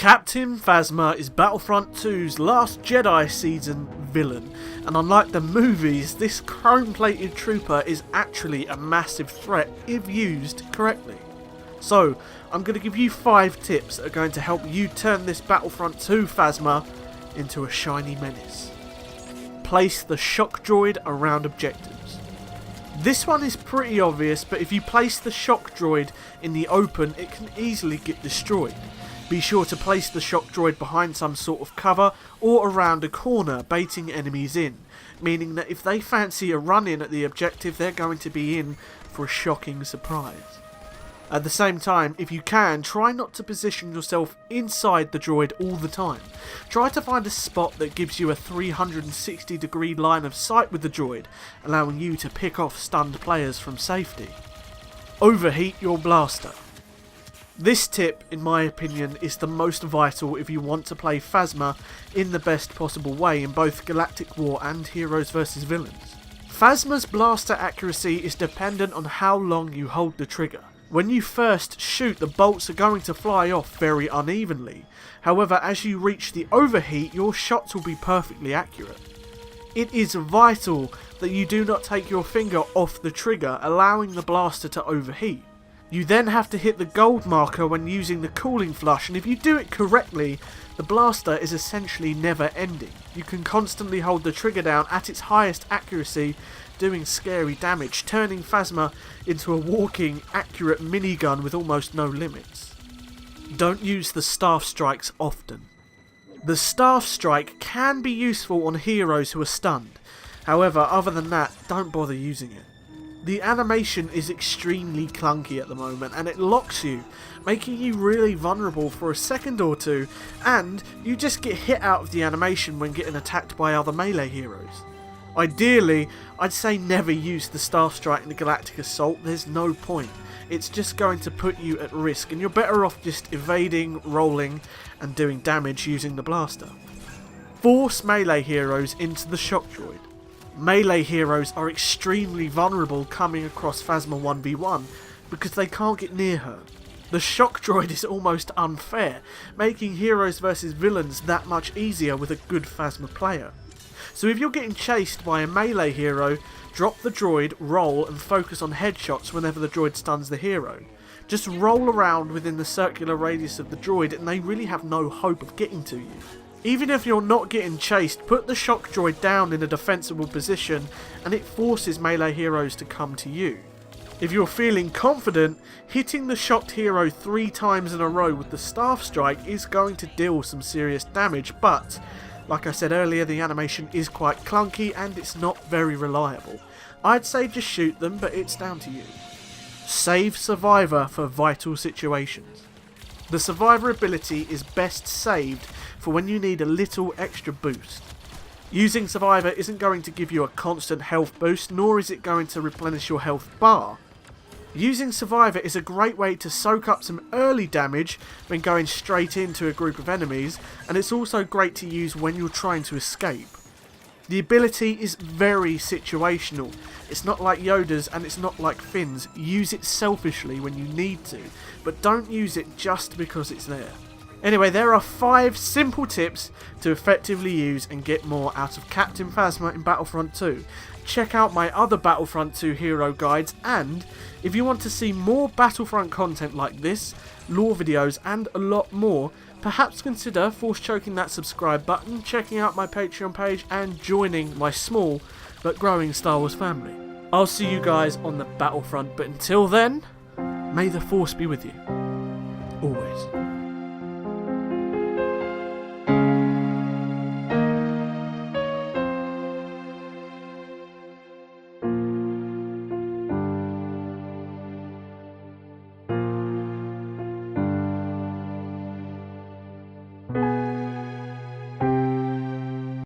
Captain Phasma is Battlefront 2's last Jedi season villain, and unlike the movies, this chrome-plated trooper is actually a massive threat if used correctly. So, I'm going to give you 5 tips that are going to help you turn this Battlefront 2 Phasma into a shiny menace. Place the shock droid around objectives. This one is pretty obvious, but if you place the shock droid in the open, it can easily get destroyed. Be sure to place the shock droid behind some sort of cover or around a corner, baiting enemies in, meaning that if they fancy a run-in at the objective, they're going to be in for a shocking surprise. At the same time, if you can, try not to position yourself inside the droid all the time. Try to find a spot that gives you a 360-degree line of sight with the droid, allowing you to pick off stunned players from safety. Overheat your blaster. This tip, in my opinion, is the most vital if you want to play Phasma in the best possible way in both Galactic War and Heroes vs Villains. Phasma's blaster accuracy is dependent on how long you hold the trigger. When you first shoot, the bolts are going to fly off very unevenly. However, as you reach the overheat, your shots will be perfectly accurate. It is vital that you do not take your finger off the trigger, allowing the blaster to overheat. You then have to hit the gold marker when using the cooling flush, and if you do it correctly, the blaster is essentially never ending. You can constantly hold the trigger down at its highest accuracy, doing scary damage, turning Phasma into a walking, accurate minigun with almost no limits. Don't use the staff strikes often. The staff strike can be useful on heroes who are stunned. However, other than that, don't bother using it. The animation is extremely clunky at the moment, and it locks you, making you really vulnerable for a second or two, and you just get hit out of the animation when getting attacked by other melee heroes. Ideally, I'd say never use the staff strike in the Galactic Assault. There's no point. It's just going to put you at risk, and you're better off just evading, rolling, and doing damage using the blaster. Force melee heroes into the shock droid. Melee heroes are extremely vulnerable coming across Phasma 1v1 because they can't get near her. The shock droid is almost unfair, making heroes versus villains that much easier with a good Phasma player. So if you're getting chased by a melee hero, drop the droid, roll, and focus on headshots whenever the droid stuns the hero. Just roll around within the circular radius of the droid and they really have no hope of getting to you. Even if you're not getting chased, put the shock droid down in a defensible position and it forces melee heroes to come to you. If you're feeling confident, hitting the shocked hero 3 times in a row with the staff strike is going to deal some serious damage, but like I said earlier, the animation is quite clunky and it's not very reliable. I'd say just shoot them, but it's down to you. Save Survivor for vital situations. The Survivor ability is best saved for when you need a little extra boost. Using Survivor isn't going to give you a constant health boost, nor is it going to replenish your health bar. Using Survivor is a great way to soak up some early damage when going straight into a group of enemies, and it's also great to use when you're trying to escape. The ability is very situational. It's not like Yoda's and it's not like Finn's. Use it selfishly when you need to, but don't use it just because it's there. Anyway, there are 5 simple tips to effectively use and get more out of Captain Phasma in Battlefront 2. Check out my other Battlefront 2 hero guides, and if you want to see more Battlefront content like this, lore videos and a lot more, perhaps consider force choking that subscribe button, checking out my Patreon page and joining my small but growing Star Wars family. I'll see you guys on the Battlefront, but until then, may the Force be with you. Always.